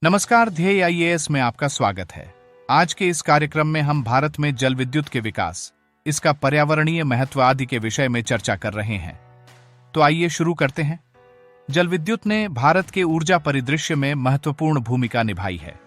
नमस्कार, ध्येय आईएएस में आपका स्वागत है। आज के इस कार्यक्रम में हम भारत में जल विद्युत के विकास, इसका पर्यावरणीय महत्व आदि के विषय में चर्चा कर रहे हैं। तो आइए शुरू करते हैं। जल विद्युत ने भारत के ऊर्जा परिदृश्य में महत्वपूर्ण भूमिका निभाई है।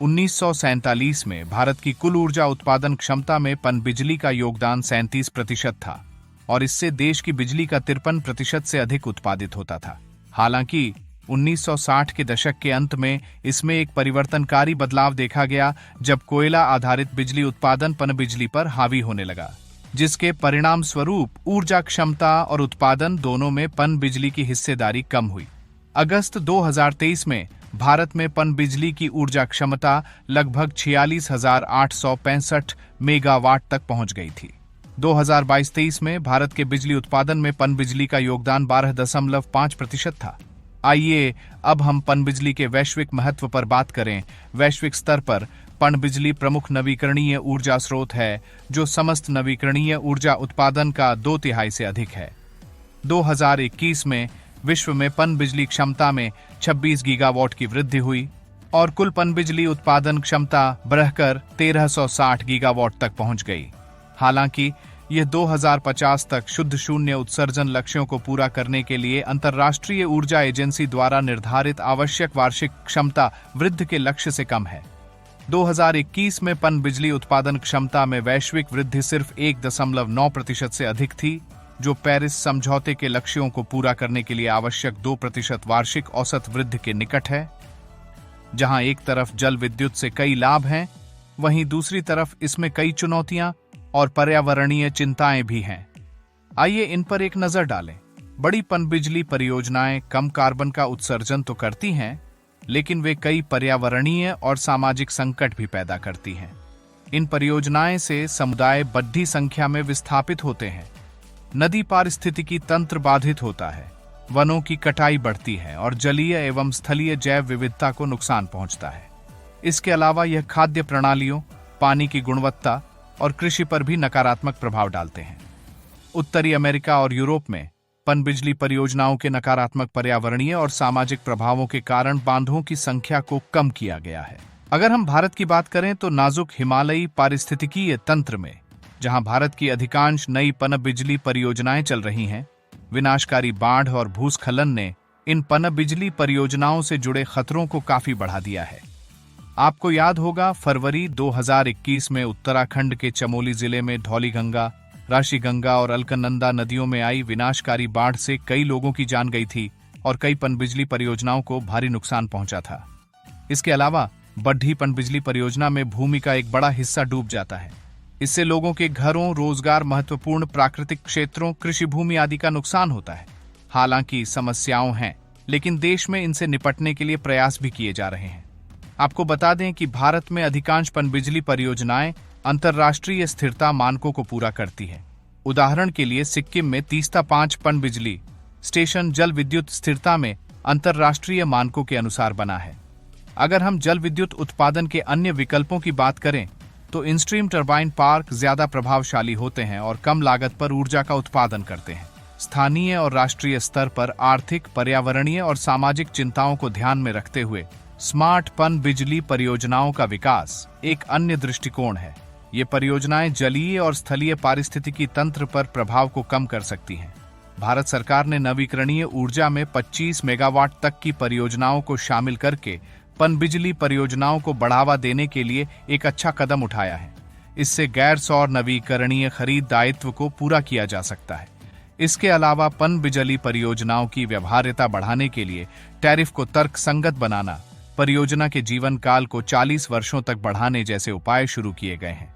1947 में भारत की कुल ऊर्जा उत्पादन क्षमता में पनबिजली का योगदान 37% था और इससे देश की बिजली का 53% से अधिक उत्पादित होता था। हालांकि 1960 के दशक के अंत में इसमें एक परिवर्तनकारी बदलाव देखा गया जब कोयला आधारित बिजली उत्पादन पनबिजली पर हावी होने लगा, जिसके परिणाम स्वरूप ऊर्जा क्षमता और उत्पादन दोनों में पनबिजली की हिस्सेदारी कम हुई। अगस्त 2023 में भारत में पनबिजली की ऊर्जा क्षमता लगभग 46,865 मेगावाट तक पहुंच गई थी। 2022-23 में भारत के बिजली उत्पादन में पनबिजली का योगदान 12.5% था। आइए अब हम पनबिजली के वैश्विक महत्व पर बात करें। वैश्विक स्तर पर पनबिजली प्रमुख नवीकरणीय ऊर्जा स्रोत है, जो समस्त नवीकरणीय ऊर्जा उत्पादन का 2/3 से अधिक है। 2021 में विश्व में पनबिजली क्षमता में 26 गीगावाट की वृद्धि हुई और कुल पनबिजली उत्पादन क्षमता बढ़कर 1360 गीगावाट तक पहुंच गई। हालांकि यह 2050 तक शुद्ध शून्य उत्सर्जन लक्ष्यों को पूरा करने के लिए अंतर्राष्ट्रीय ऊर्जा एजेंसी द्वारा निर्धारित आवश्यक वार्षिक क्षमता वृद्धि के लक्ष्य से कम है। 2021 में पनबिजली उत्पादन क्षमता में वैश्विक वृद्धि सिर्फ 1.9% से अधिक थी, जो पेरिस समझौते के लक्ष्यों को पूरा करने के लिए आवश्यक 2% वार्षिक औसत वृद्धि के निकट है। जहां एक तरफ जल विद्युत से कई लाभ हैं, वहीं दूसरी तरफ इसमें कई चुनौतियां और पर्यावरणीय चिंताएं भी हैं। आइए इन पर एक नजर डालें। बड़ी पनबिजली परियोजनाएं कम कार्बन का उत्सर्जन तो करती हैं, लेकिन वे कई पर्यावरणीय और सामाजिक संकट भी पैदा करती हैं। इन परियोजनाएं से समुदाय बड़ी संख्या में विस्थापित होते हैं, नदी पारिस्थितिकी तंत्र बाधित होता है, वनों की कटाई बढ़ती है और जलीय एवं स्थलीय जैव विविधता को नुकसान पहुंचता है। इसके अलावा यह खाद्य प्रणालियों, पानी की गुणवत्ता और कृषि पर भी नकारात्मक प्रभाव डालते हैं। उत्तरी अमेरिका और यूरोप में पनबिजली परियोजनाओं के नकारात्मक पर्यावरणीय और सामाजिक प्रभावों के कारण बांधों की संख्या को कम किया गया है। अगर हम भारत की बात करें तो नाजुक हिमालयी पारिस्थितिकीय तंत्र में, जहां भारत की अधिकांश नई पनबिजली परियोजनाएं चल रही हैं, विनाशकारी बाढ़ और भूस्खलन ने इन पनबिजली परियोजनाओं से जुड़े खतरों को काफी बढ़ा दिया है। आपको याद होगा, फरवरी 2021 में उत्तराखंड के चमोली जिले में धौलीगंगा, राशिगंगा और अलकनंदा नदियों में आई विनाशकारी बाढ़ से कई लोगों की जान गई थी और कई पनबिजली परियोजनाओं को भारी नुकसान पहुंचा था। इसके अलावा बड्ढी पनबिजली परियोजना में भूमि का एक बड़ा हिस्सा डूब जाता है। इससे लोगों के घरों, रोजगार, महत्वपूर्ण प्राकृतिक क्षेत्रों, कृषि भूमि आदि का नुकसान होता है। हालांकि समस्याओं हैं, लेकिन देश में इनसे निपटने के लिए प्रयास भी किए जा रहे हैं। आपको बता दें कि भारत में अधिकांश पनबिजली परियोजनाएं अंतर्राष्ट्रीय स्थिरता मानकों को पूरा करती हैं। उदाहरण के लिए सिक्किम में तीस्ता 5 पनबिजली स्टेशन जल विद्युत स्थिरता में अंतर्राष्ट्रीय मानकों के अनुसार बना है। अगर हम जल विद्युत उत्पादन के अन्य विकल्पों की बात करें तो इनस्ट्रीम टरबाइन पार्क ज्यादा प्रभावशाली होते हैं और कम लागत पर ऊर्जा का उत्पादन करते हैं। स्थानीय और राष्ट्रीय स्तर पर आर्थिक, पर्यावरणीय और सामाजिक चिंताओं को ध्यान में रखते हुए स्मार्ट पनबिजली परियोजनाओं का विकास एक अन्य दृष्टिकोण है। ये परियोजनाएं जलीय और स्थलीय पारिस्थितिकी तंत्र पर प्रभाव को कम कर सकती हैं। भारत सरकार ने नवीकरणीय ऊर्जा में 25 मेगावाट तक की परियोजनाओं को शामिल करके पनबिजली परियोजनाओं को बढ़ावा देने के लिए एक अच्छा कदम उठाया है। इससे गैर सौर नवीकरणीय खरीद दायित्व को पूरा किया जा सकता है। इसके अलावा पनबिजली परियोजनाओं की व्यवहार्यता बढ़ाने के लिए टैरिफ को तर्कसंगत बनाना, परियोजना के जीवन काल को 40 वर्षों तक बढ़ाने जैसे उपाय शुरू किए गए हैं।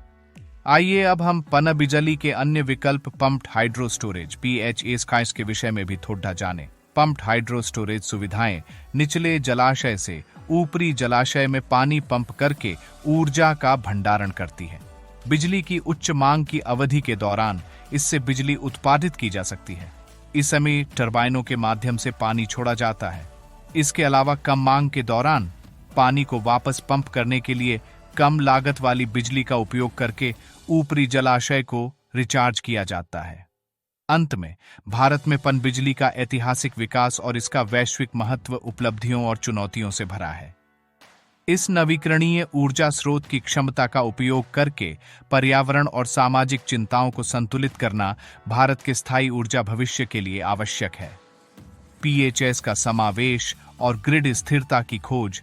आइए अब हम पनबिजली के अन्य विकल्प पम्प्ड हाइड्रो स्टोरेज (PHAs) के विषय में भी थोड़ा जानें। पम्प्ड हाइड्रो स्टोरेज सुविधाएं निचले जलाशय से ऊपरी जलाशय में पानी पंप करके ऊर्जा का भंडारण करती है। बिजली की उच्च मांग की अवधि के दौरान इससे बिजली उत्पादित की जा सकती है। इस समय टरबाइनों के माध्यम से पानी छोड़ा जाता है। इसके अलावा कम मांग के दौरान पानी को वापस पंप करने के लिए कम लागत वाली बिजली का उपयोग करके ऊपरी जलाशय को रिचार्ज किया जाता है। अंत में भारत में पनबिजली का ऐतिहासिक विकास और इसका वैश्विक महत्व उपलब्धियों और चुनौतियों से भरा है। इस नवीकरणीय ऊर्जा स्रोत की क्षमता का उपयोग करके पर्यावरण और सामाजिक चिंताओं को संतुलित करना भारत के स्थायी ऊर्जा भविष्य के लिए आवश्यक है। पीएचएस का समावेश और ग्रिड स्थिरता की खोज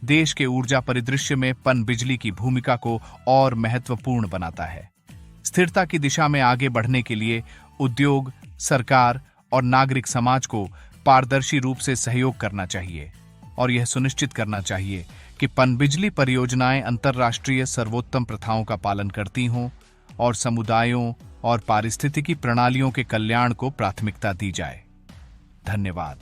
देश के ऊर्जा परिदृश्य में पनबिजली की भूमिका को और महत्वपूर्ण बनाता है। स्थिरता की दिशा में आगे बढ़ने के लिए उद्योग, सरकार और नागरिक समाज को पारदर्शी रूप से सहयोग करना चाहिए और यह सुनिश्चित करना चाहिए कि पनबिजली परियोजनाएं अंतर्राष्ट्रीय सर्वोत्तम प्रथाओं का पालन करती हों और समुदायों और पारिस्थितिकी प्रणालियों के कल्याण को प्राथमिकता दी जाए। धन्यवाद।